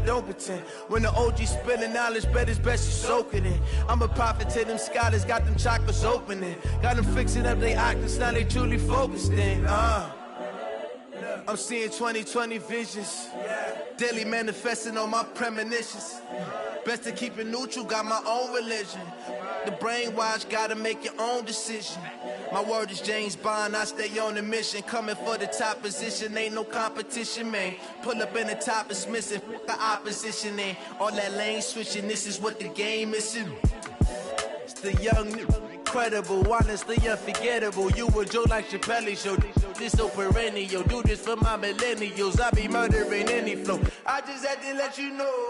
don't pretend. When the OG spilling knowledge, bet it's best you soak it in. I'm a prophet to them scholars, got them chakras opening. Got them fixing up their octaves, now they truly focused in. I'm seeing 2020 visions. Daily manifesting on my premonitions. Best to keep it neutral, got my own religion. The brainwash, gotta make your own decision. My word is James Bond, I stay on the mission. Coming for the top position, ain't no competition, man. Pull up in the top, it's missing, the opposition ain't. All that lane switching, this is what the game is. It's the young, incredible, honestly unforgettable. You a joke like Chappelle show. This so perennial, do this for my millennials. I be murdering any flow. I just had to let you know.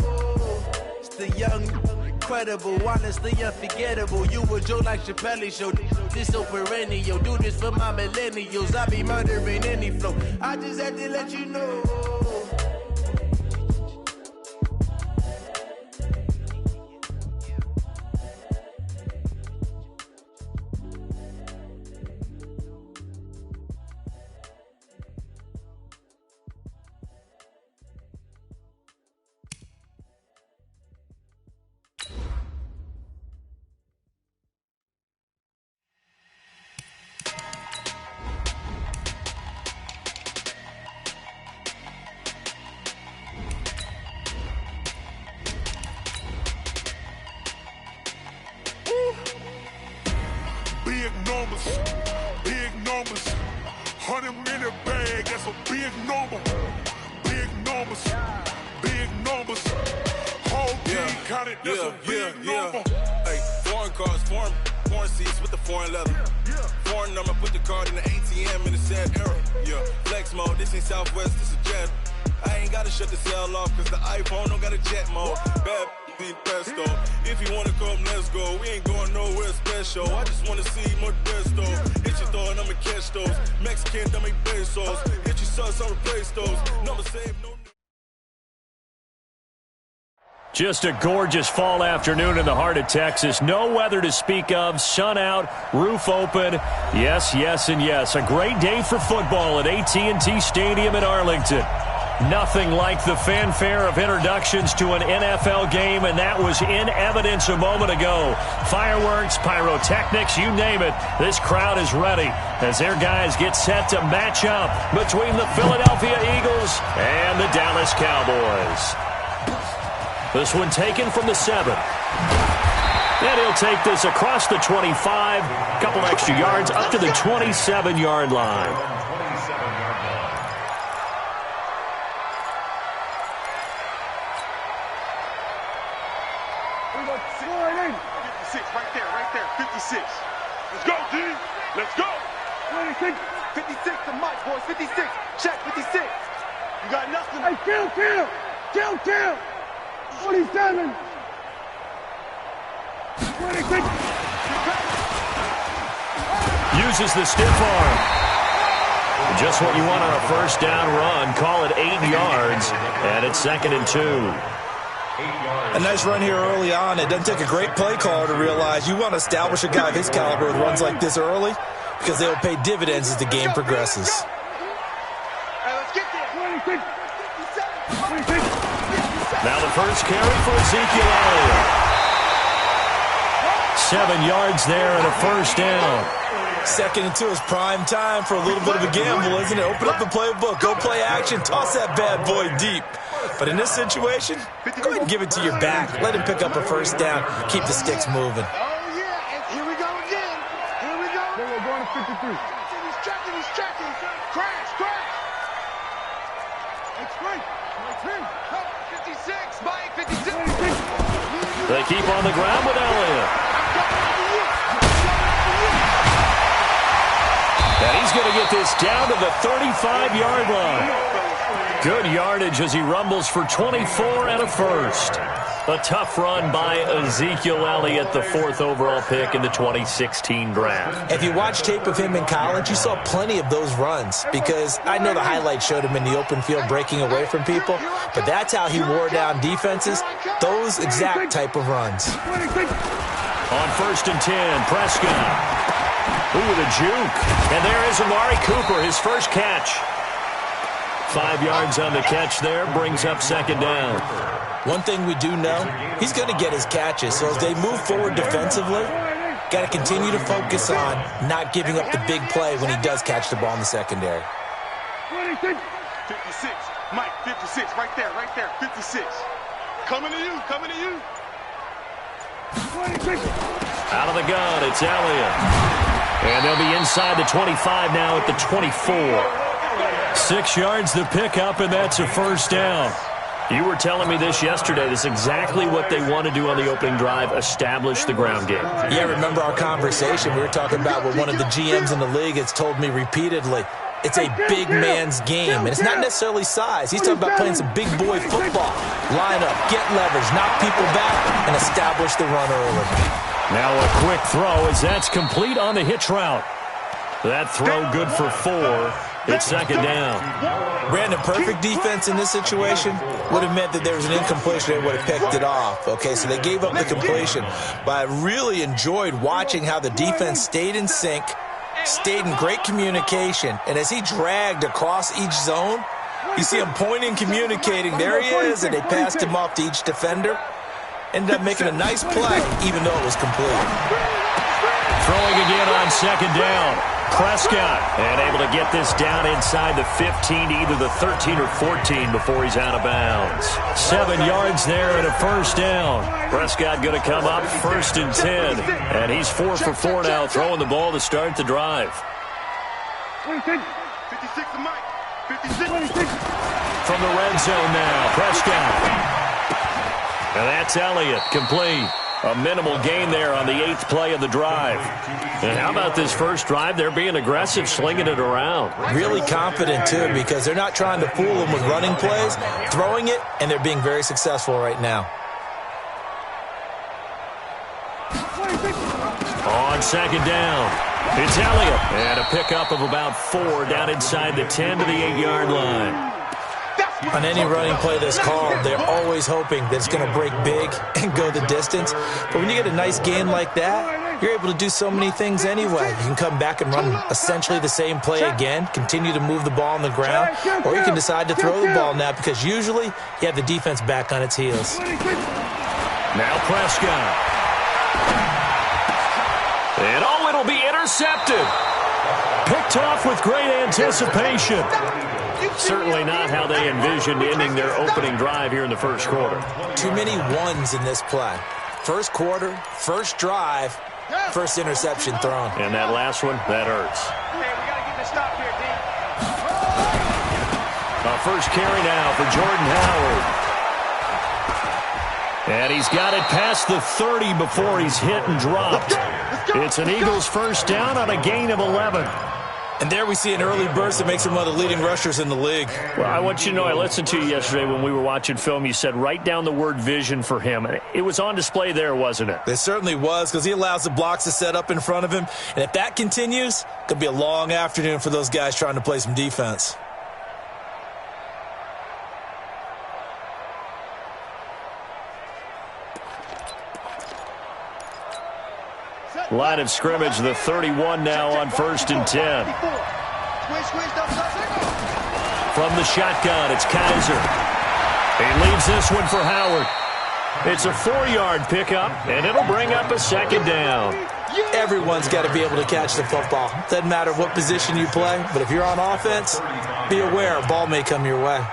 It's the young, incredible, honestly unforgettable. You a joke like Chappelle show. This so perennial, do this for my millennials. I be murdering any flow. I just had to let you know. Big numbers, 100-minute bag, that's a big number. Big numbers, whole team counted, that's a big number. Hey, foreign cars, foreign seats with the foreign leather. Foreign number, put the card in the ATM in the sad era. Yeah, flex mode, this ain't Southwest, this is jet. I ain't gotta shut the cell off, cause the iPhone don't got a jet mode. Bad pesto. If you wanna come, let's go. We ain't going nowhere special. I just wanna see more desto. Hit your throw and I'ma catch those. Mexican, don't make pesos. Hit your sus, I'll replace those. Number save, no. Just a gorgeous fall afternoon in the heart of Texas. No weather to speak of. Sun out, roof open. Yes, yes, and yes. A great day for football at AT&T Stadium in Arlington. Nothing like the fanfare of introductions to an NFL game, and that was in evidence a moment ago. Fireworks, pyrotechnics, you name it. This crowd is ready as their guys get set to match up between the Philadelphia Eagles and the Dallas Cowboys. This one taken from the 7. And he'll take this across the 25, a couple extra yards up to the 27-yard line. Let's go, G. Let's go. 56 to Mike, boys. 56. Check, 56. You got nothing. Hey, kill. 47. 26. Uses the stiff arm. Just what you want on a first down run. Call it 8 yards. And it's 2nd and 2. A nice run here early on. It doesn't take a great play caller to realize you want to establish a guy of his caliber with runs like this early because they will pay dividends as the game progresses. Now the first carry for Ezekiel Elliott. 7 yards there and a first down. 2nd and 2 is prime time for a little bit of a gamble, isn't it? Open up the playbook, go play action, toss that bad boy deep. But in this situation, go ahead and give it to your back. Let him pick up a first down. Keep the sticks moving. Oh, yeah. And here we go again. Here we go. We're going to 53. He's checking. Crash. It's great. 56. Mike, 56. They keep on the ground with Elliott. And he's going to get this down to the 35-yard line. Good yardage as he rumbles for 24 and a first. A tough run by Ezekiel Elliott, the 4th overall pick in the 2016 draft. If you watch tape of him in college, you saw plenty of those runs because I know the highlights showed him in the open field breaking away from people, but that's how he wore down defenses, those exact type of runs. On 1st and 10, Prescott. Ooh, with a juke. And there is Amari Cooper, his first catch. 5 yards on the catch there, brings up second down. One thing we do know, he's going to get his catches. So as they move forward defensively, got to continue to focus on not giving up the big play when he does catch the ball in the secondary. 56, Mike, 56, right there, 56. Coming to you. Out of the gun, it's Elliott. And they'll be inside the 25 now at the 24. 6 yards the pickup, and that's a first down. You were telling me this yesterday. This is exactly what they want to do on the opening drive, establish the ground game. Yeah, remember our conversation. We were talking about what one of the GMs in the league has told me repeatedly. It's a big man's game, and it's not necessarily size. He's talking about playing some big boy football. Line up, get leverage, knock people back, and establish the run early. Now a quick throw as that's complete on the hitch route. That throw good for 4. It's second down. Brandon, perfect defense in this situation would have meant that there was an incompletion. They would have picked it off. Okay, so they gave up the completion. But I really enjoyed watching how the defense stayed in sync, stayed in great communication, and as he dragged across each zone, you see him pointing, communicating. There he is, and they passed him off to each defender. Ended up making a nice play, even though it was complete. Throwing again on second down. Prescott, and able to get this down inside the 15 to either the 13 or 14 before he's out of bounds. 7 yards there and a first down. Prescott going to come up 1st and 10, and he's 4 for 4 now, throwing the ball to start the drive. 56 to Mike. 56. From the red zone now, Prescott. And that's Elliott, complete. A minimal gain there on the 8th play of the drive. And how about this first drive? They're being aggressive, slinging it around. Really confident, too, because they're not trying to fool them with running plays, throwing it, and they're being very successful right now. On second down, it's Elliott. And a pickup of about 4 down inside the 10 to the 8-yard line. On any running play that's called, they're always hoping that it's going to break big and go the distance. But when you get a nice gain like that, you're able to do so many things anyway. You can come back and run essentially the same play again, continue to move the ball on the ground, or you can decide to throw the ball now because usually you have the defense back on its heels. Now Prescott. And it'll be intercepted. Picked off with great anticipation. Certainly not how they envisioned ending their opening drive here in the first quarter. Too many ones in this play. First quarter, first drive, first interception thrown. And that last one, that hurts. Hey, we got to get this stop here, D. First carry now for Jordan Howard. And he's got it past the 30 before he's hit and dropped. It's an Eagles first down on a gain of 11. And there we see an early burst that makes him one of the leading rushers in the league. Well, I want you to know, I listened to you yesterday when we were watching film. You said write down the word vision for him. It was on display there, wasn't it? It certainly was, because he allows the blocks to set up in front of him. And if that continues, it could be a long afternoon for those guys trying to play some defense. Line of scrimmage, the 31 now on 1st and 10. From the shotgun, it's Kaiser. He leaves this one for Howard. It's a 4-yard pickup, and it'll bring up a second down. Everyone's got to be able to catch the football. Doesn't matter what position you play, but if you're on offense, be aware a ball may come your way.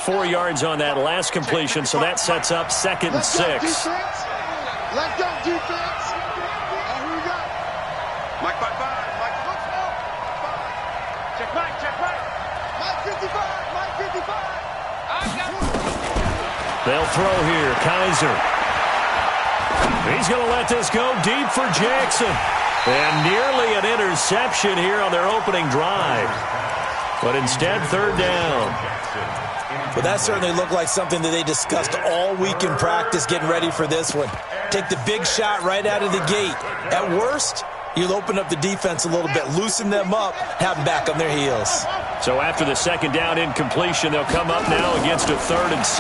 Four yards on that last completion, so that sets up 2nd and 6. Let's go, defense. Who we got? Mike 5-5. Mike, let's go. Check Mike, check Mike. Mike 55, Mike 55. I got it. They'll throw here, Kaiser. He's going to let this go deep for Jackson. And nearly an interception here on their opening drive. but instead third down. Well, that certainly looked like something that they discussed all week in practice getting ready for this one. Take the big shot right out of the gate. At worst, you'll open up the defense a little bit, loosen them up, have them back on their heels. So after the second down incompletion, they'll come up now against a 3rd and 6.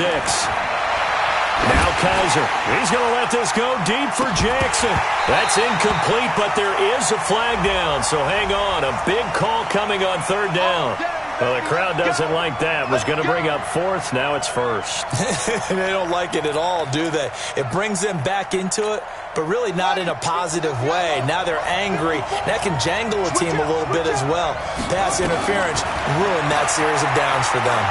Now Kaiser. He's going to let this go deep for Jackson. That's incomplete, but there is a flag down, so hang on. A big call coming on 3rd down. Well, the crowd doesn't like that. Was going to bring up 4th. Now it's 1st. They don't like it at all, do they? It brings them back into it, but really not in a positive way. Now they're angry. That can jangle a team a little bit as well. Pass interference ruined that series of downs for them.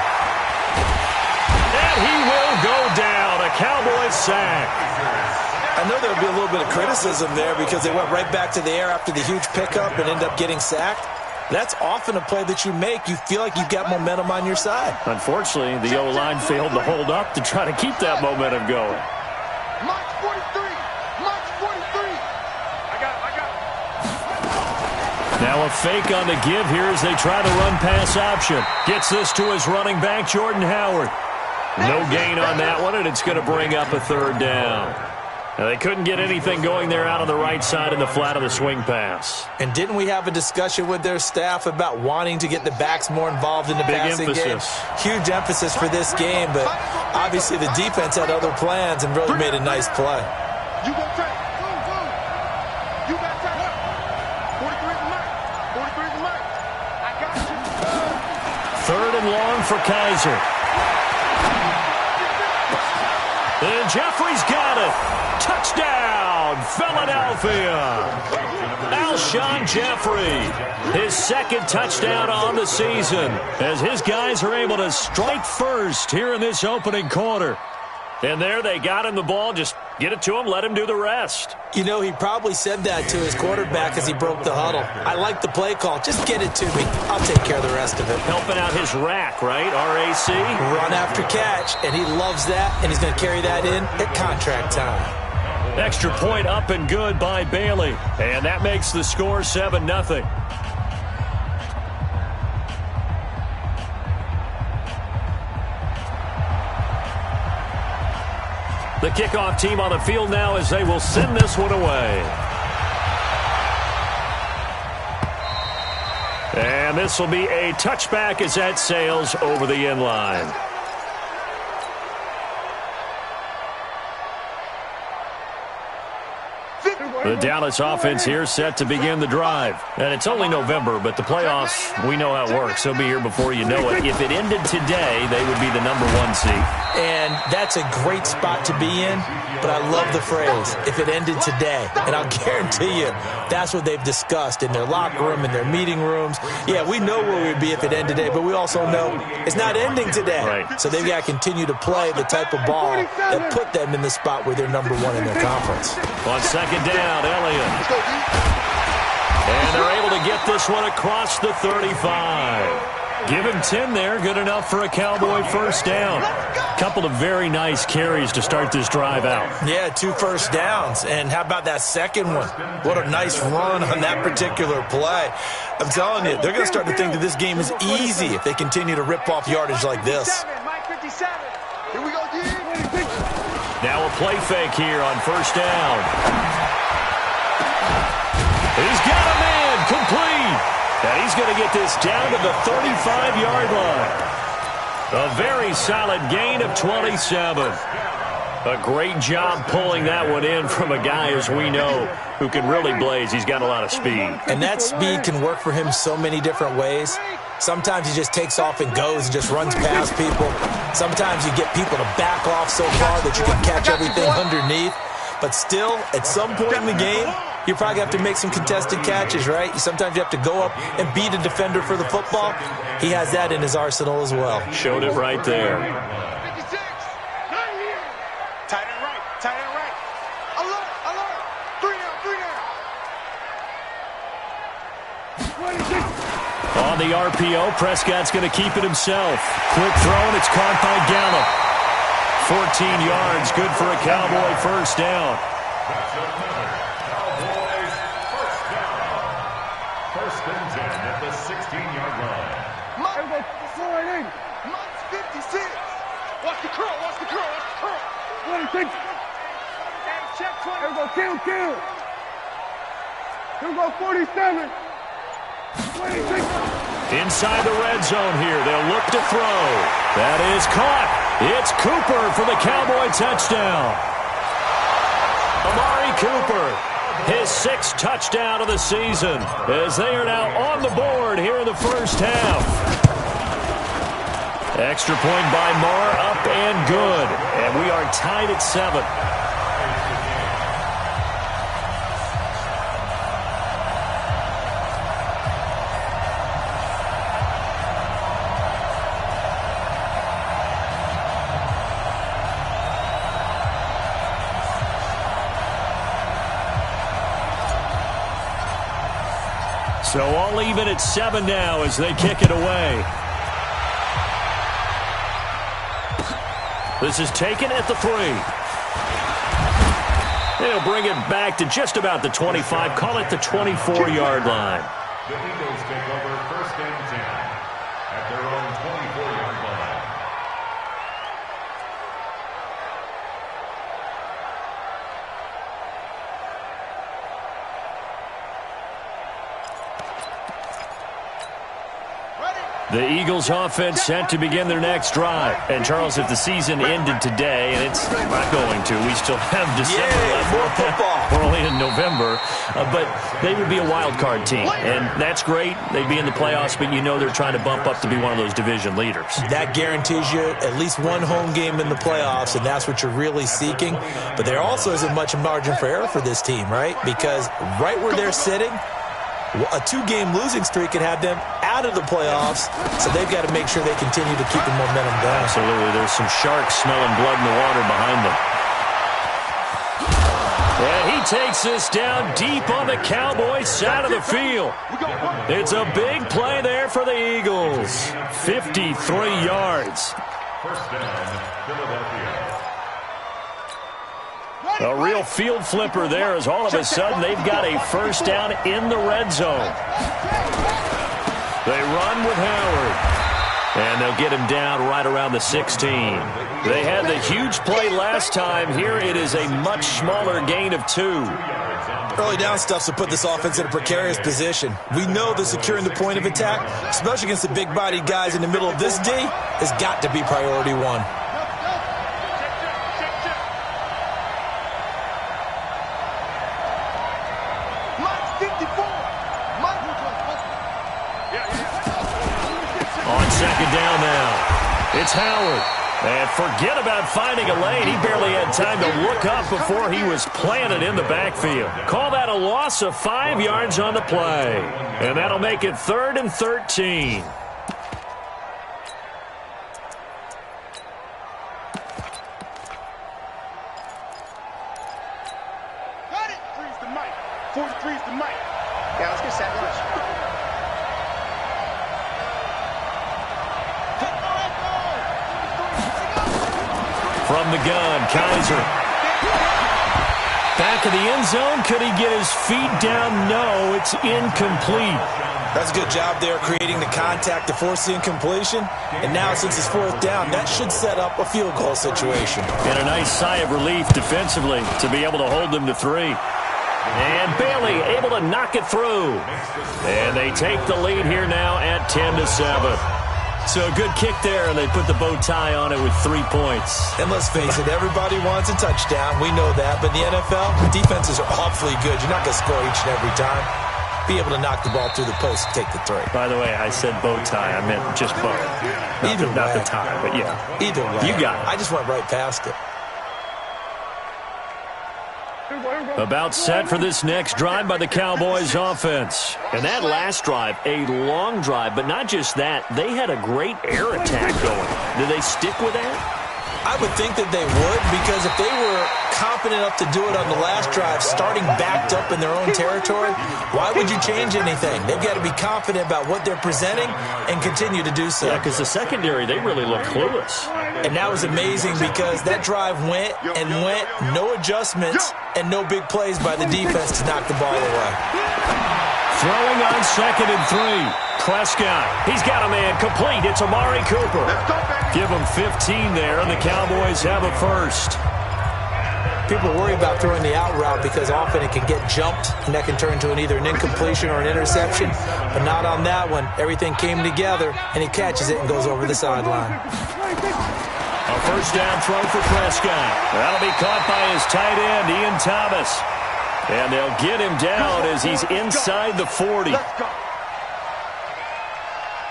And he will go down. A Cowboys sack. I know there'll be a little bit of criticism there because they went right back to the air after the huge pickup and ended up getting sacked. That's often a play that you make. You feel like you've got momentum on your side. Unfortunately, the O-line failed to hold up to try to keep that momentum going. March 43. March 43. I got it. Now a fake on the give here as they try to run pass option. Gets this to his running back, Jordan Howard. No gain on that one, and it's going to bring up a 3rd down. Now, they couldn't get anything going there out on the right side in the flat of the swing pass. And didn't we have a discussion with their staff about wanting to get the backs more involved in the passing game? Huge emphasis for this game, but obviously the defense had other plans and really made a nice play. You go take. You got take. 43 is mine. 43 is mine. I got you. 3rd and long for Kaiser. And Jeffrey's got it. Touchdown, Philadelphia. Alshon Jeffrey, his 2nd touchdown on the season as his guys are able to strike first here in this opening quarter. And there they got him the ball. Just get it to him, let him do the rest. You know, he probably said that to his quarterback as he broke the huddle. I like the play call. Just get it to me. I'll take care of the rest of it. Helping out his rack, right? R-A-C? Run after catch, and he loves that, and he's going to carry that in at contract time. Extra point up and good by Bailey. And that makes the score 7-0. The kickoff team on the field now as they will send this one away. And this will be a touchback as that sails over the end line. The Dallas offense here set to begin the drive. And it's only November, but the playoffs, we know how it works. They'll be here before you know it. If it ended today, they would be the #1 seed. And that's a great spot to be in, but I love the phrase, if it ended today. And I'll guarantee you, that's what they've discussed in their locker room, in their meeting rooms. Yeah, we know where we'd be if it ended today, but we also know it's not ending today. Right. So they've got to continue to play the type of ball that put them in the spot where they're #1 in their conference. On second down, Elliott. And they're able to get this one across the 35. Give him 10 there. Good enough for a Cowboy first down. Couple of very nice carries to start this drive out. Yeah, 2 first downs. And how about that second one? What a nice run on that particular play. I'm telling you, they're going to start to think that this game is easy if they continue to rip off yardage like this. Here we go, now a play fake here on first down. He's got a man complete. And he's going to get this down to the 35-yard line. A very solid gain of 27. A great job pulling that one in from a guy, as we know, who can really blaze. He's got a lot of speed. And that speed can work for him so many different ways. Sometimes he just takes off and goes and just runs past people. Sometimes you get people to back off so far that you can catch everything underneath. But still, at some point in the game, you probably have to make some contested catches, right? Sometimes you have to go up and beat a defender for the football. He has that in his arsenal as well. Showed it right there. 56. Tight end right. Tight end right. Alert. Alert. 3 down. 3 down. On the RPO, Prescott's going to keep it himself. Quick throw, and it's caught by Gallup. 14 yards, good for a Cowboy first down. Cowboys first down. First and 10 at the 16-yard line. Everybody, 480. Mike's 56. Watch the curl, watch the curl, watch the curl. 26. And check 20. Everybody, kill. Here we go, 47. 26. Inside the red zone here. They'll look to throw. That is caught. It's Cooper for the Cowboy touchdown. Amari Cooper, his 6th touchdown of the season, as they are now on the board here in the first half. Extra point by Marr, up and good. And we are tied at 7. So all even at 7 now as they kick it away. This is taken at the 3. They'll bring it back to just about the 25. Call it the 24-yard line. The Eagles take over 1st and 10 at their own 24-yard line. The Eagles offense set to begin their next drive. And, Charles, if the season ended today, and it's not going to, we still have December left. More football. We're only in November. But they would be a wild card team. And that's great. They'd be in the playoffs, but you know they're trying to bump up to be one of those division leaders. That guarantees you at least one home game in the playoffs, and that's what you're really seeking. But there also isn't much margin for error for this team, right? Because right where they're sitting, a 2-game losing streak could have them out of the playoffs, so they've got to make sure they continue to keep the momentum going. Absolutely. There's some sharks smelling blood in the water behind them. And he takes this down deep on the Cowboys side of the field. It's a big play there for the Eagles. 53 yards. 1st down, Philadelphia. A real field flipper there as all of a sudden they've got a 1st down in the red zone. They run with Howard. And they'll get him down right around the 16. They had the huge play last time. Here it is a much smaller gain of 2. Early down stuff to put this offense in a precarious position. We know that securing the point of attack, especially against the big-bodied guys in the middle of this D, has got to be priority 1. On 2nd down now, it's Howard. And forget about finding a lane. He barely had time to look up before he was planted in the backfield. Call that a loss of 5 yards on the play. And that'll make it 3rd and 13. Got it. 3's the mic. 43's the mic. Yeah, let's get set. From the gun, Kaiser. Back of the end zone. Could he get his feet down? No, it's incomplete. That's a good job there creating the contact to force the incompletion. And now since it's 4th down, that should set up a field goal situation. And a nice sigh of relief defensively to be able to hold them to 3. And Bailey able to knock it through. And they take the lead here now at 10-7. So a good kick there, and they put the bow tie on it with 3 points. And let's face it, everybody wants a touchdown. We know that. But in the NFL, defenses are awfully good. You're not going to score each and every time. Be able to knock the ball through the post and take the 3. By the way, I said bow tie. I meant just bow. Not the tie, but yeah. Either way. You got it. I just went right past it. About set for this next drive by the Cowboys offense. And that last drive, a long drive, but not just that. They had a great air attack going. Do they stick with that? I would think that they would, because if they were confident enough to do it on the last drive, starting backed up in their own territory, why would you change anything? They've got to be confident about what they're presenting and continue to do so. Yeah, because the secondary, they really look clueless. And that was amazing because that drive went and went, no adjustments and no big plays by the defense to knock the ball away. Throwing on 2nd and 3. Prescott, he's got a man complete. It's Amari Cooper. Give him 15 there, and the Cowboys have a first. People worry about throwing the out route because often it can get jumped, and that can turn into either an incompletion or an interception. But not on that one. Everything came together, and he catches it and goes over the sideline. A first down throw for Prescott. That'll be caught by his tight end, Ian Thomas. And they'll get him down as he's inside the 40.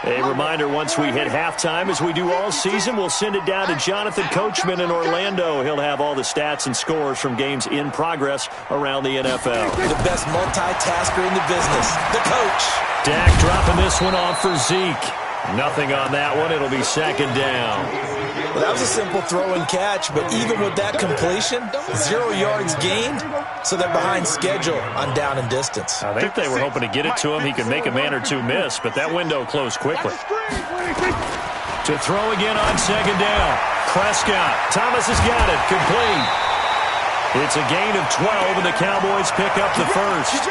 A reminder, once we hit halftime, as we do all season, we'll send it down to Jonathan Coachman in Orlando. He'll have all the stats and scores from games in progress around the NFL. The best multitasker in the business, the coach. Dak dropping this one off for Zeke. Nothing on that one. It'll be second down. Well, that was a simple throw and catch, but even with that completion, 0 yards gained, so they're behind schedule on down and distance. I think they were hoping to get it to him. He could make a man or two miss, but that window closed quickly. To throw again on second down. Prescott. Thomas has got it. Complete. It's a gain of 12, and the Cowboys pick up the first.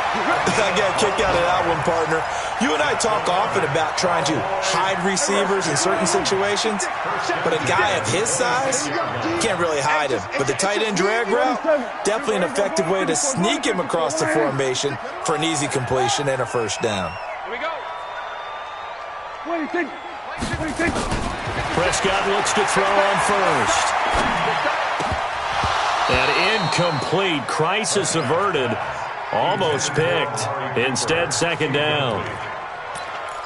I got a kick out of that one, partner. You and I talk often about trying to hide receivers in certain situations, but a guy of his size can't really hide him. But the tight end drag route, definitely an effective way to sneak him across the formation for an easy completion and a first down. Here we go. What do you think? What do you think? Prescott looks to throw on first. And incomplete. Crisis averted. Almost picked. Instead, second down.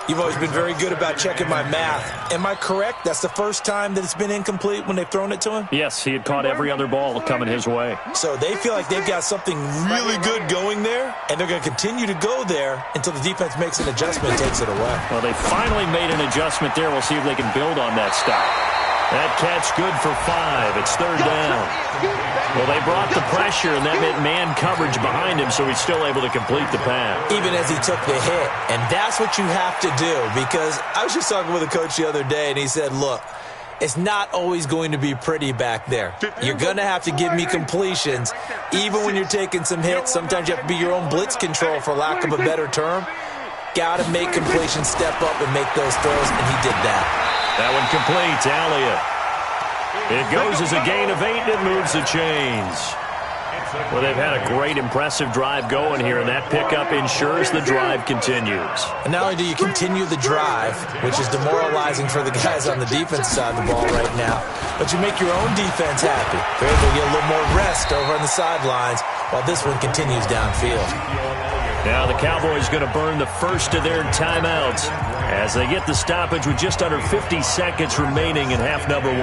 You've always been very good about checking my math. Am I correct? That's the first time that it's been incomplete when they've thrown it to him? Yes, he had caught every other ball coming his way. So they feel like they've got something really good going there, and they're going to continue to go there until the defense makes an adjustment and takes it away. Well, they finally made an adjustment there. We'll see if they can build on that stop. That catch good for 5. It's third down. Well, they brought the pressure, and that meant man coverage behind him, so he's still able to complete the pass. Even as he took the hit. And that's what you have to do, because I was just talking with a coach the other day, and he said, look, it's not always going to be pretty back there. You're going to have to give me completions, even when you're taking some hits. Sometimes you have to be your own blitz control, for lack of a better term. Got to make completions, step up, and make those throws, and he did that. That one complete. Elliott. It goes as a gain of 8, and it moves the chains. Well, they've had a great, impressive drive going here, and that pickup ensures the drive continues. And not only do you continue the drive, which is demoralizing for the guys on the defense side of the ball right now, but you make your own defense happy. They're able to get a little more rest over on the sidelines while this one continues downfield. Now the Cowboys going to burn the first of their timeouts as they get the stoppage with just under 50 seconds remaining in half number 1.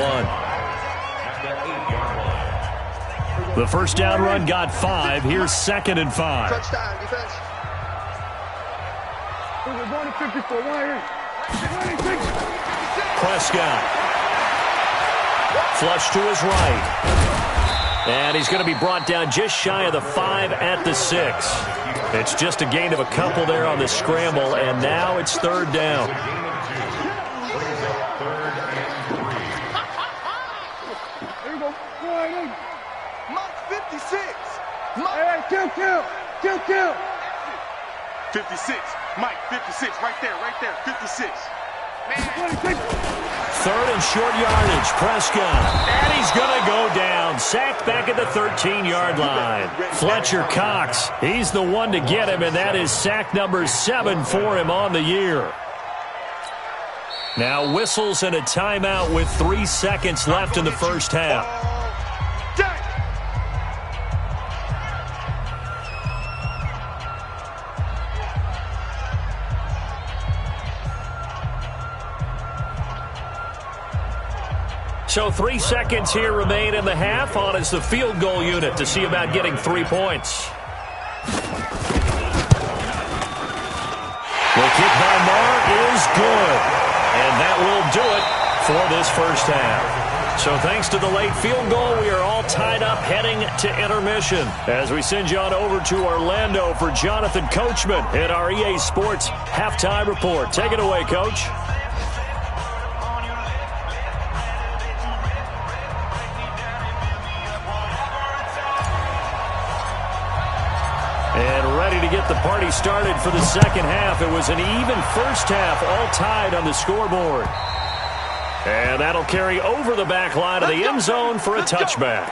The first down run got 5. Here's 2nd and 5. Touchdown, defense. We're going to 54. Prescott. Flush to his right. And he's going to be brought down just shy of the 5 at the 6. It's just a gain of a couple there on the scramble, and now it's third down. Here we go. Mike 56. Hey, kill. 56. Mike 56. Right there. 56. Third and short yardage. Prescott. And he's going to go down. Sacked back at the 13-yard line. Fletcher Cox. He's the one to get him, and that is sack number 7 for him on the year. Now whistles and a timeout with 3 seconds left in the first half. So 3 seconds here remain in the half. On is the field goal unit to see about getting 3 points. The kick by Marr is good. And that will do it for this first half. So thanks to the late field goal, we are all tied up heading to intermission. As we send you on over to Orlando for Jonathan Coachman at our EA Sports Halftime Report. Take it away, Coach. And ready ready to get the party started for the second half. It was an even first half, all tied on the scoreboard. And that'll carry over the back line of the end zone for a touchback.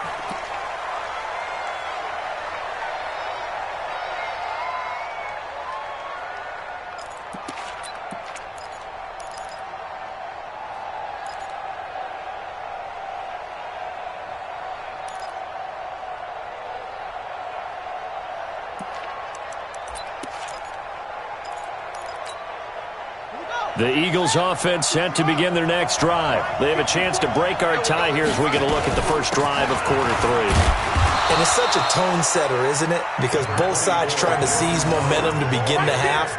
The Eagles offense set to begin their next drive. They have a chance to break our tie here as we get a look at the first drive of quarter 3. And it's such a tone setter, isn't it? Because both sides trying to seize momentum to begin the half.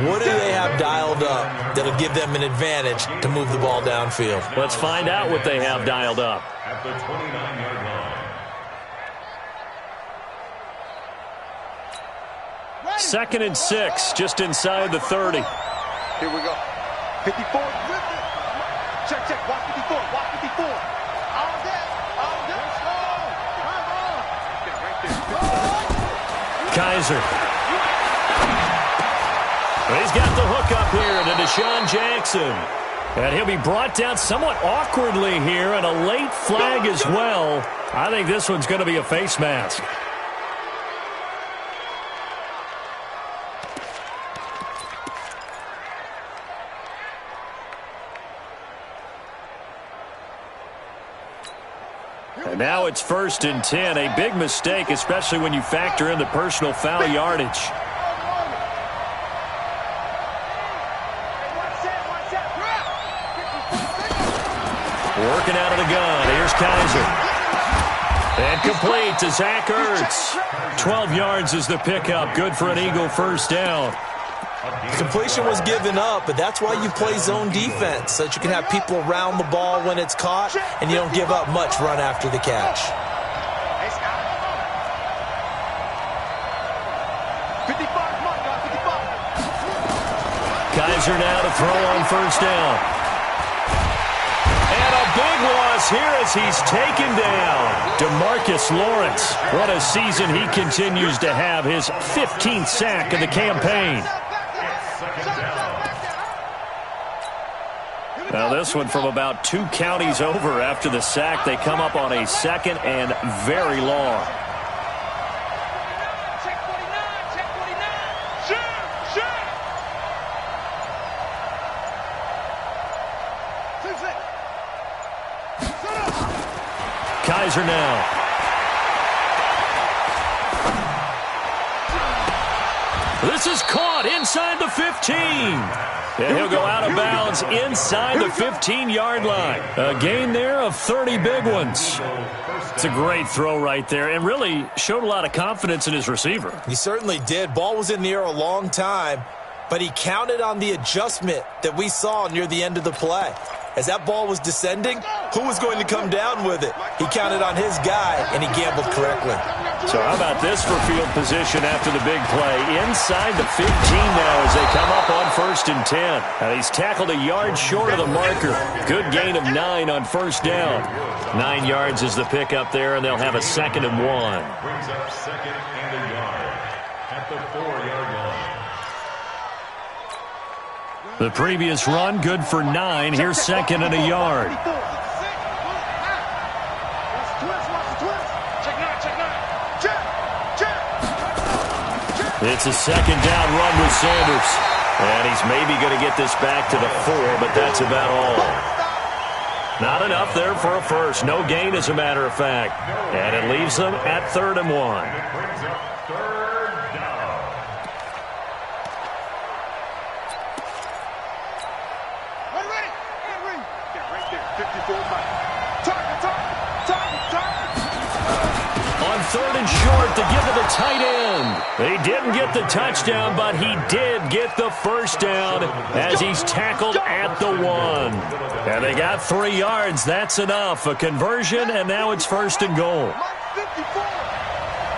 What do they have dialed up that'll give them an advantage to move the ball downfield? Let's find out what they have dialed up. At the 29-yard line. 2nd and 6, just inside the 30. Here we go. 54. Check, check. Watch 54. Watch 54. All day. All day. Come on. Right there. Kaiser. He's got the hook up here to Deshaun Jackson. And he'll be brought down somewhat awkwardly here, and a late flag as well. I think this one's going to be a face mask. And now it's 1st and 10. A big mistake, especially when you factor in the personal foul yardage. Working out of the gun. Here's Kaiser. And complete to Zach Ertz. 12 yards is the pickup. Good for an Eagle first down. Completion was given up, but that's why you play zone defense, so that you can have people around the ball when it's caught, and you don't give up much run after the catch. 55, Kaiser now to throw on first down. And a big loss here as he's taken down. DeMarcus Lawrence. What a season he continues to have. His 15th sack of the campaign. Now this one from about 2 counties over after the sack. They come up on a 2nd and very long. Kaiser now. This is caught inside the 15. And he'll go out of bounds inside the 15-yard line. A gain there of 30 big ones. It's a great throw right there and really showed a lot of confidence in his receiver. He certainly did. Ball was in the air a long time, but he counted on the adjustment that we saw near the end of the play. As that ball was descending, who was going to come down with it? He counted on his guy, and he gambled correctly. So how about this for field position after the big play? Inside the 15 now as they come up on 1st and 10. And he's tackled a yard short of the marker. Good gain of 9 on first down. 9 yards is the pickup there, and they'll have a 2nd and 1. Brings up 2nd and a yard at the 4-yard line. The previous run, good for 9. Here's 2nd and a yard. It's a 2nd down run with Sanders. And he's maybe going to get this back to the 4, but that's about all. Not enough there for a first. No gain, as a matter of fact. And it leaves them at 3rd and 1. Brings up 3rd down. On 3rd and short to give to the tight end. They didn't get the touchdown, but he did get the first down as he's tackled at the 1. And they got 3 yards. That's enough. A conversion, and now it's 1st and goal.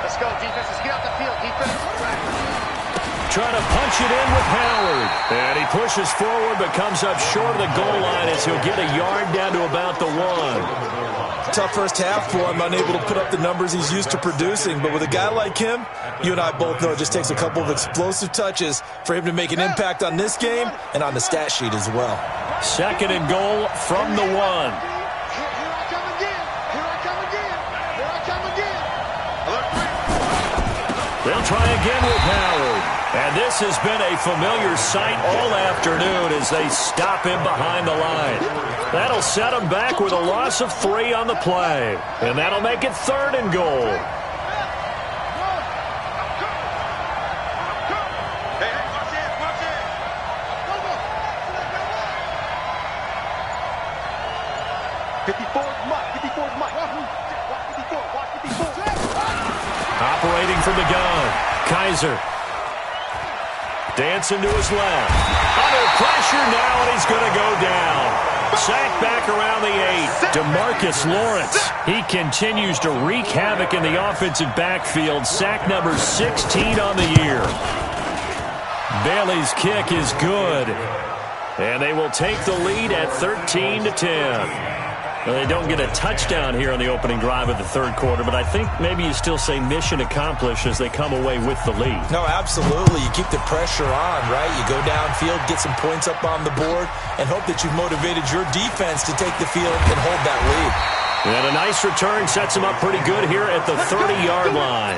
Let's go, defense. Let's get out the field, defense. Trying to punch it in with Howard. And he pushes forward but comes up short of the goal line as he'll get a yard down to about the 1. tough first half for him, unable to put up the numbers he's used to producing. But with a guy like him, you and I both know it just takes a couple of explosive touches for him to make an impact on this game and on the stat sheet as well. 2nd and goal from the 1. Here I come again. Here I come again. Here I come again. They'll try again with Howard. And this has been a familiar sight all afternoon as they stop him behind the line. That'll set him back with a loss of 3 on the play. And that'll make it 3rd and goal. Hey, watch it, watch it. Go, go. 54 Mike, 54 Mike. Watch 54, watch 54. Operating from the gun. Kaiser. Dancing to his left. Under pressure now, and he's going to go down. Sacked back around the 8. DeMarcus Lawrence. He continues to wreak havoc in the offensive backfield. Sack number 16 on the year. Bailey's kick is good. And they will take the lead at 13-10. Well, they don't get a touchdown here on the opening drive of the 3rd quarter, but I think maybe you still say mission accomplished as they come away with the lead. No, absolutely. You keep the pressure on, right? You go downfield, get some points up on the board, and hope that you've motivated your defense to take the field and hold that lead. And a nice return sets them up pretty good here at the 30-yard line.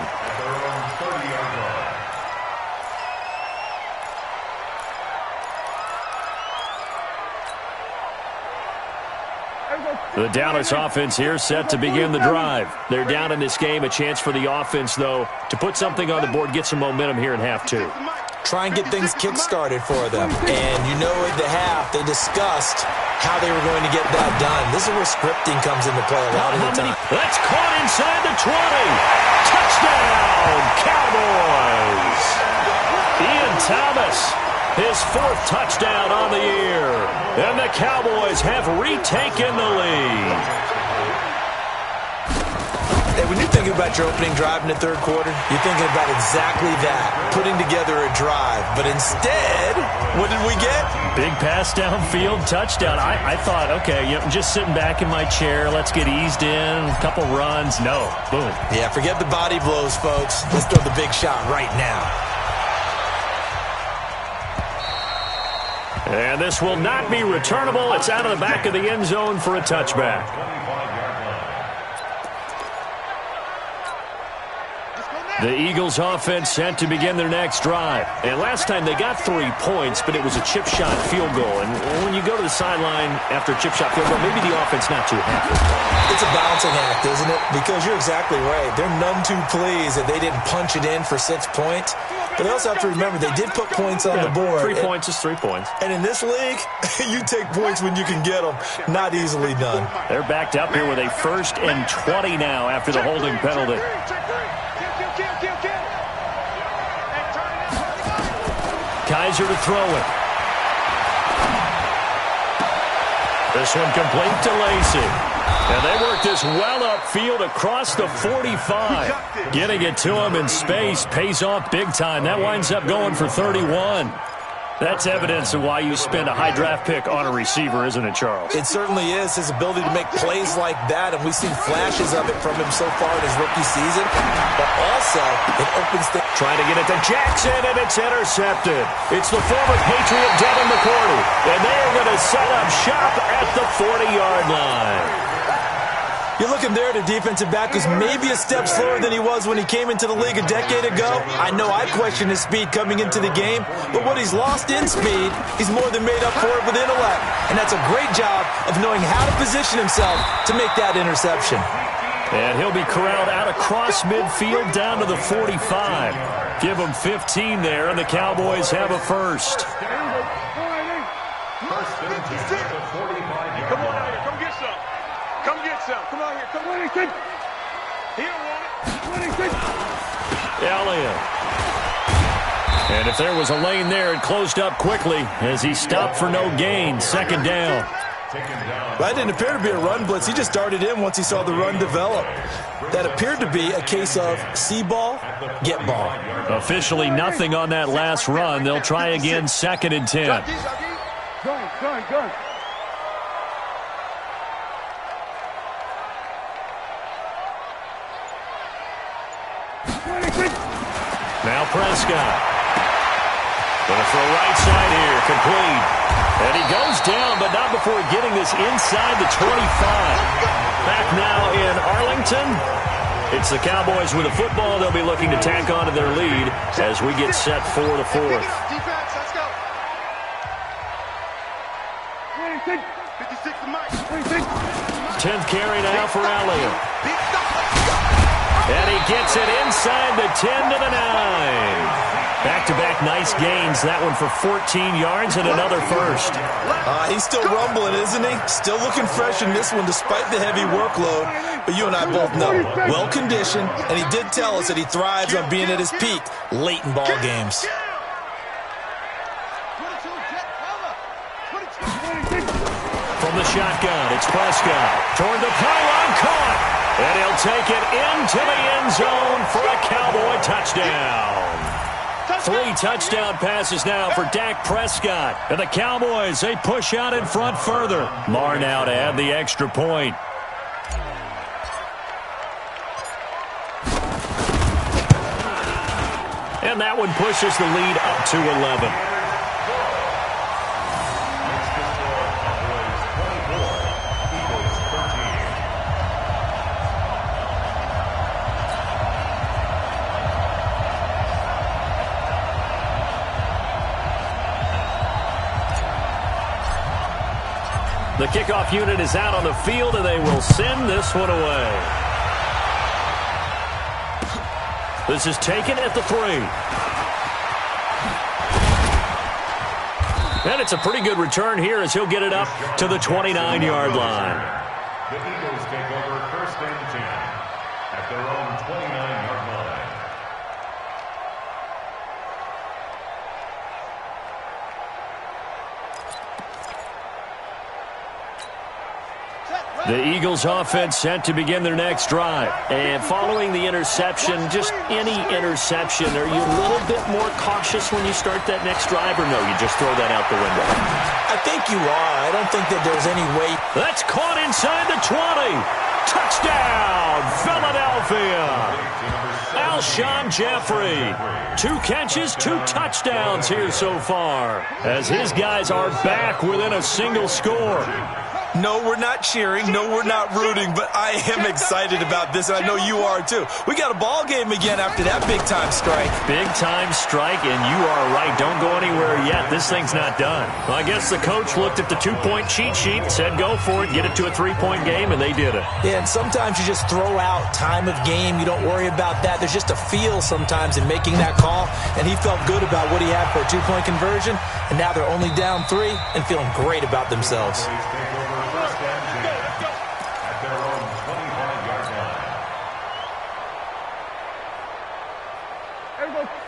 The Dallas offense here set to begin the drive. They're down in this game. A chance for the offense, though, to put something on the board, get some momentum here in half 2. Try and get things kick-started for them. And you know at the half, they discussed how they were going to get that done. This is where scripting comes into play a lot of the time. That's caught inside the 20. Touchdown, Cowboys. Ian Thomas, his 4th touchdown on the year. And the Cowboys have retaken the lead. Hey, when you're thinking about your opening drive in the 3rd quarter, you're thinking about exactly that, putting together a drive. But instead, what did we get? Big pass downfield, touchdown. I thought, okay, you know, just sitting back in my chair, let's get eased in, a couple runs. No, boom. Yeah, forget the body blows, folks. Let's throw the big shot right now. And this will not be returnable. It's out of the back of the end zone for a touchback. The Eagles offense set to begin their next drive. And last time they got 3 points, but it was a chip shot field goal. And when you go to the sideline after a chip shot field goal, maybe the offense not too happy. It's a balancing act, isn't it? Because you're exactly right. They're none too pleased that they didn't punch it in for 6 points. But they also have to remember they did put points on the board. 3 points is 3 points. And in this league, you take points when you can get them. Not easily done. They're backed up here with a 1st and 20 now after the holding penalty. Kaiser to throw it. This one complete to Lacey. And they work this well upfield across the 45. Getting it to him in space pays off big time. That winds up going for 31. That's evidence of why you spend a high draft pick on a receiver, isn't it, Charles? It certainly is. His ability to make plays like that, and we've seen flashes of it from him so far in his rookie season. But also, it opens things. Trying to get it to Jackson, and it's intercepted. It's the former Patriot Devin McCourty, and they are going to set up shop at the 40-yard line. You're looking there at a defensive back who's maybe a step slower than he was when he came into the league a decade ago. I know I questioned his speed coming into the game, but what he's lost in speed, he's more than made up for it with intellect. And that's a great job of knowing how to position himself to make that interception. And he'll be corralled out across midfield down to the 45. Give him 15 there, and the Cowboys have a first. First and 10 at the 45-yard Come on line. out here. Come get some. Come get some. Come on here. Come on. He don't want it. Elliott. And if there was a lane there, it closed up quickly as he stopped for no gain. 2nd down. That didn't appear to be a run blitz. He just darted in once he saw the run develop. That appeared to be a case of see ball, get ball. Officially nothing on that last run. They'll try again, 2nd and 10. Gun. Now Prescott. Gonna throw right side here, complete. And he goes down, but not before getting this inside the 25. Back now in Arlington. It's the Cowboys with a football. They'll be looking to tack on to their lead as we get set for the fourth. Defense, let's go. 56 to Mike. 10th carry now for Elliott. And he gets it inside the 10 to the 9. Back-to-back nice gains. That one for 14 yards and another first. He's still rumbling, isn't he? Still looking fresh in this one despite the heavy workload. But you and I both know, well-conditioned, and he did tell us that he thrives on being at his peak late in ball games. From the shotgun, it's Prescott. Toward the pylon, caught. And he'll take it into the end zone for a Cowboy touchdown. 3 touchdown passes now for Dak Prescott. And the Cowboys, they push out in front further. Marr now to add the extra point. And that one pushes the lead up to 11. The kickoff unit is out on the field, and they will send this one away. This is taken at the 3. And it's a pretty good return here as he'll get it up to the 29-yard line. The Eagles take over 1st and 10 at their own 29-yard line. The Eagles offense set to begin their next drive. And following the interception, just any interception, are you a little bit more cautious when you start that next drive, or no, you just throw that out the window? I think you are. I don't think that there's any way. That's caught inside the 20. Touchdown, Philadelphia. Alshon Jeffrey. 2 catches, 2 touchdowns here so far, as his guys are back within a single score. No, we're not cheering. No, we're not rooting, but I am excited about this, and I know you are too. We got a ball game again after that big-time strike. Big-time strike, and you are right. Don't go anywhere yet. This thing's not done. Well, I guess the coach looked at the 2-point cheat sheet, said go for it, get it to a 3-point game, and they did it. Yeah, and sometimes you just throw out time of game. You don't worry about that. There's just a feel sometimes in making that call, and he felt good about what he had for a 2-point conversion, and now they're only down 3 and feeling great about themselves.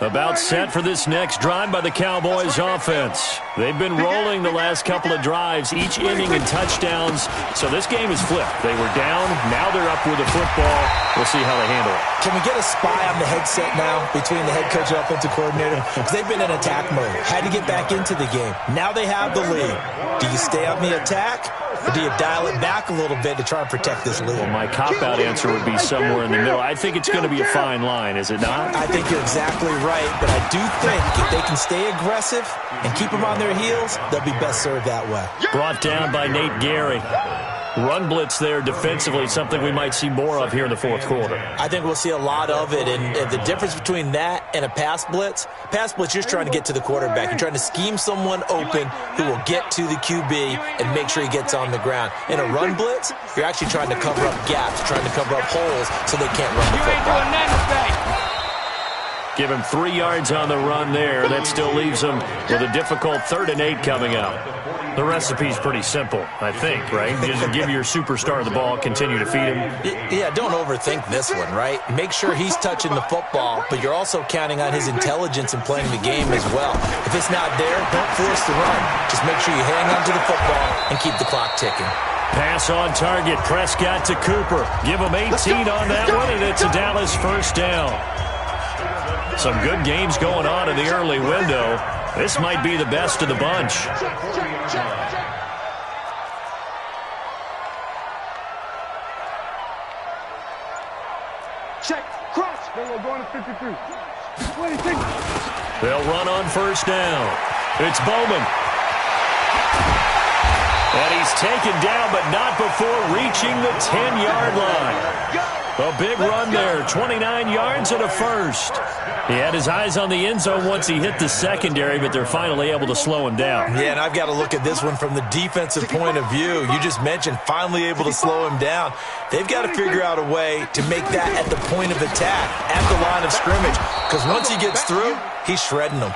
About set for this next drive by the Cowboys offense. They've been rolling the last couple of drives, each inning in touchdowns. So this game is flipped. They were down. Now they're up with the football. We'll see how they handle it. Can we get a spy on the headset now between the head coach and offensive coordinator? Because they've been in attack mode. Had to get back into the game. Now they have the lead. Do you stay on the attack? Or do you dial it back a little bit to try and protect this lead? Well, my cop-out answer would be somewhere in the middle. I think it's going to be a fine line, is it not? I think you're exactly right, but I do think if they can stay aggressive and keep them on their heels, they'll be best served that way. Brought down by Nate Gary. Run blitz there defensively, something we might see more of here in the fourth quarter. I think we'll see a lot of it, and the difference between that and a pass blitz, you're just trying to get to the quarterback. You're trying to scheme someone open who will get to the QB and make sure he gets on the ground. In a run blitz, you're actually trying to cover up gaps, trying to cover up holes so they can't run the football. Give him 3 yards on the run there. That still leaves him with a difficult 3rd and 8 coming up. The recipe's pretty simple, I think, right? Just give your superstar the ball, continue to feed him. Yeah, don't overthink this one, right? Make sure he's touching the football, but you're also counting on his intelligence in playing the game as well. If it's not there, don't force the run. Just make sure you hang on to the football and keep the clock ticking. Pass on target, Prescott to Cooper. Give him 18 on that one, and it's a Dallas first down. Some good games going on in the early window. This might be the best of the bunch. Check, cross. Then we're going to 53. They'll run on first down. It's Bowman. And he's taken down, but not before reaching the 10-yard line. A big run there, 29 yards and a first. He had his eyes on the end zone once he hit the secondary, but they're finally able to slow him down. Yeah, and I've got to look at this one from the defensive point of view. You just mentioned finally able to slow him down. They've got to figure out a way to make that at the point of attack, at the line of scrimmage, because once he gets through, he's shredding them.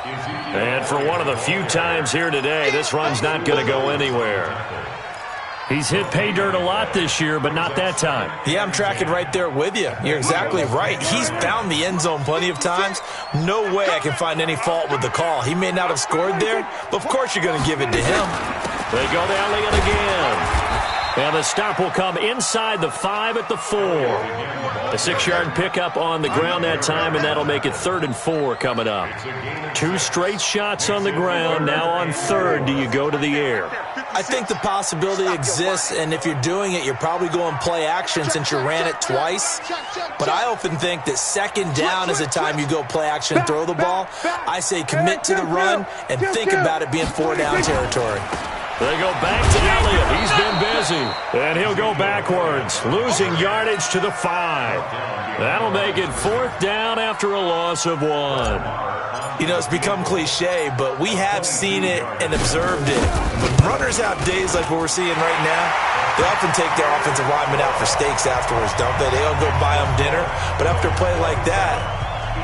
And for one of the few times here today, this run's not going to go anywhere. He's hit pay dirt a lot this year, but not that time. Yeah, I'm tracking right there with you. You're exactly right. He's found the end zone plenty of times. No way I can find any fault with the call. He may not have scored there, but of course you're going to give it to him. They go to Elliott again. And the stop will come inside the 5 at the 4. A 6-yard pickup on the ground that time, and that'll make it 3rd and 4 coming up. 2 straight shots on the ground. Now on 3rd, do you go to the air? I think the possibility exists, and if you're doing it, you're probably going play action since you ran it twice. But I often think that 2nd down is the time you go play action and throw the ball. I say commit to the run and think about it being 4-down territory. They go back to Elliott. He's been busy. And he'll go backwards, losing yardage to the 5. That'll make it 4th down after a loss of 1. You know, it's become cliche, but we have seen it and observed it. When runners have days like what we're seeing right now, they often take their offensive linemen out for steaks afterwards, don't they? They'll go buy them dinner. But after a play like that,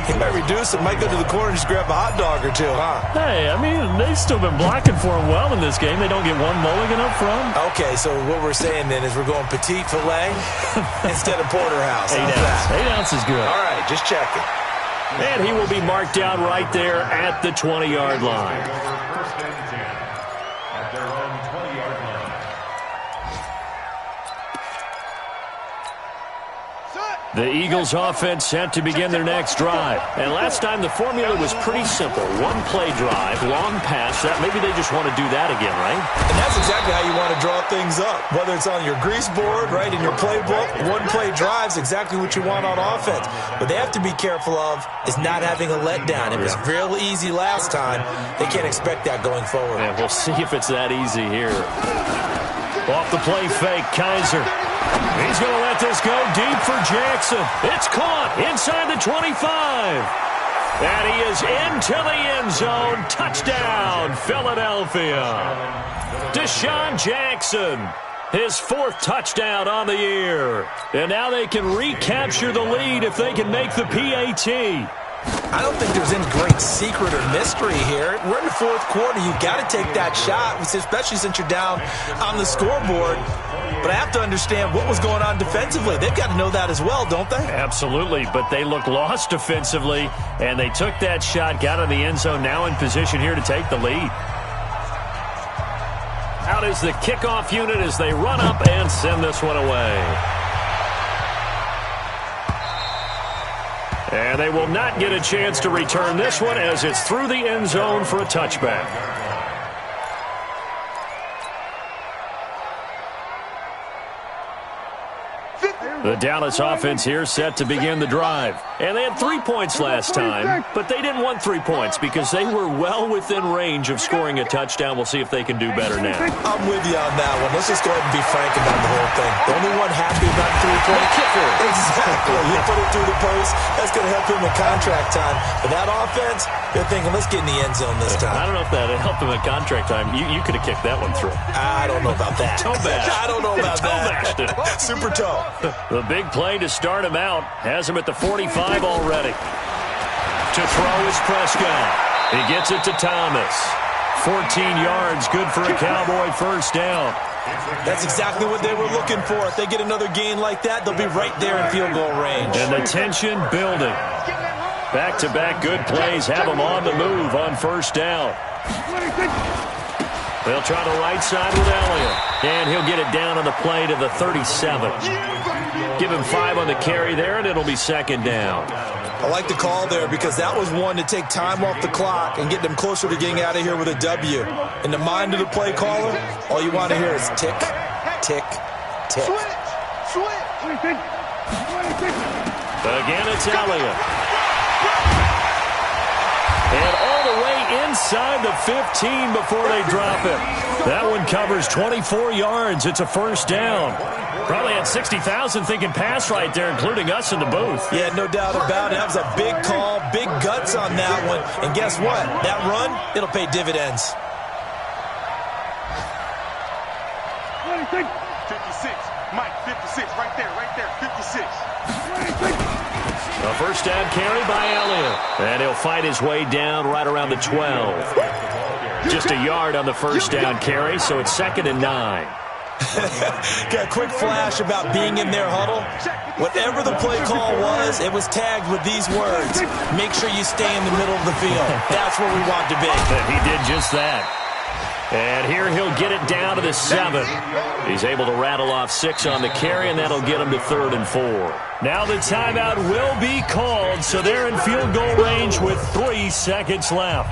he might reduce it, might go to the corner and just grab a hot dog or two, huh? Hey, I mean, they've still been blocking for him well in this game. They don't get one mulligan up front. Okay, so what we're saying then is we're going petite filet instead of porterhouse. 8 ounce. 8 ounce is good. All right, just checking. And he will be marked down right there at the 20-yard line. First and 10 at their own 20-yard line. The Eagles offense set to begin their next drive. And last time the formula was pretty simple. 1-play drive, long pass. Maybe they just want to do that again, right? And that's exactly how you want to draw things up. Whether it's on your grease board, right, in your playbook, 1-play drive's exactly what you want on offense. What they have to be careful of is not having a letdown. It was real easy last time. They can't expect that going forward. And we'll see if it's that easy here. Off the play fake, Kaiser. He's going to let this go deep for Jackson. It's caught inside the 25. And he is into the end zone. Touchdown, Philadelphia. Deshaun Jackson, his 4th touchdown on the year. And now they can recapture the lead if they can make the PAT. I don't think there's any great secret or mystery here. We're in the 4th quarter. You've got to take that shot, especially since you're down on the scoreboard. But I have to understand what was going on defensively. They've got to know that as well, don't they? Absolutely, but they look lost defensively, and they took that shot, got in the end zone, now in position here to take the lead. Out is the kickoff unit as they run up and send this one away. And they will not get a chance to return this one as it's through the end zone for a touchback. The Dallas offense here set to begin the drive. And they had 3 points last time, but they didn't want 3 points because they were well within range of scoring a touchdown. We'll see if they can do better now. I'm with you on that one. Let's just go ahead and be frank about the whole thing. The only one happy about the 3-point kicker. Exactly. You put it through the post. That's going to help him in contract time. But that offense, they're thinking, let's get in the end zone this time. I don't know if that helped him in contract time. You could have kicked that one through. I don't know about that. Toe bash. I don't know about that. Super toe. The big play to start him out has him at the 45 already. To throw is Prescott. He gets it to Thomas. 14 yards, good for a Cowboy first down. That's exactly what they were looking for. If they get another gain like that, they'll be right there in field goal range. And the tension building. Back-to-back good plays have them on the move on first down. They'll try the right side with Elliott. And he'll get it down on the play to the 37. Give him 5 on the carry there, and it'll be 2nd down. I like the call there because that was one to take time off the clock and get them closer to getting out of here with a W. In the mind of the play caller, all you want to hear is tick, tick, tick. Again, it's Elliott. inside the 15 before they drop it. That one covers 24 yards. It's a first down. Probably had 60,000 thinking pass right there, including us in the booth. Yeah, no doubt about it. That was a big call, big guts on that one. And guess what? That run, it'll pay dividends. 56. Mike, 56. Right there, 56. A first down carry by Elliott. And he'll fight his way down right around the 12. Just a yard on the first down carry, so it's 2nd and 9. Got a quick flash about being in their huddle. Whatever the play call was, it was tagged with these words. Make sure you stay in the middle of the field. That's where we want to be. He did just that. And here he'll get it down to the 7. He's able to rattle off 6 on the carry, and that'll get him to 3rd and 4. Now the timeout will be called, so they're in field goal range with 3 seconds left.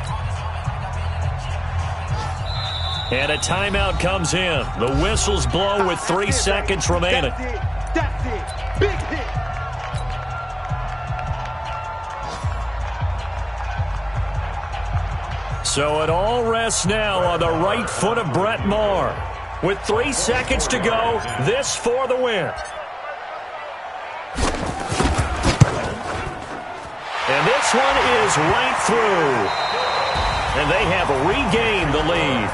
And a timeout comes in. The whistles blow with 3 seconds remaining. That's it. Big hit. So it all rests now on the right foot of Brett Maher. With 3 seconds to go, this for the win. And this one is right through. And they have regained the lead.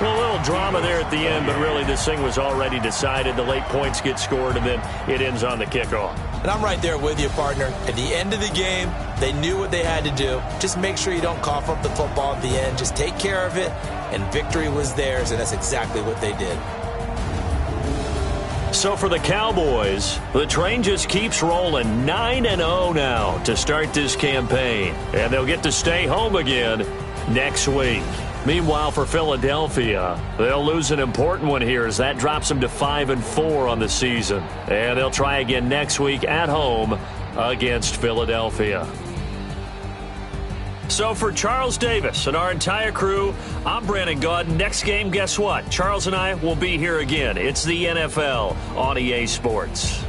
Well, a little drama there at the end, but really this thing was already decided. The late points get scored, and then it ends on the kickoff. And I'm right there with you, partner. At the end of the game, they knew what they had to do. Just make sure you don't cough up the football at the end. Just take care of it, and victory was theirs, and that's exactly what they did. So for the Cowboys, the train just keeps rolling. 9-0 now to start this campaign. And they'll get to stay home again next week. Meanwhile, for Philadelphia, they'll lose an important one here as that drops them to 5-4 on the season. And they'll try again next week at home against Philadelphia. So for Charles Davis and our entire crew, I'm Brandon Gaudin. Next game, guess what? Charles and I will be here again. It's the NFL on EA Sports.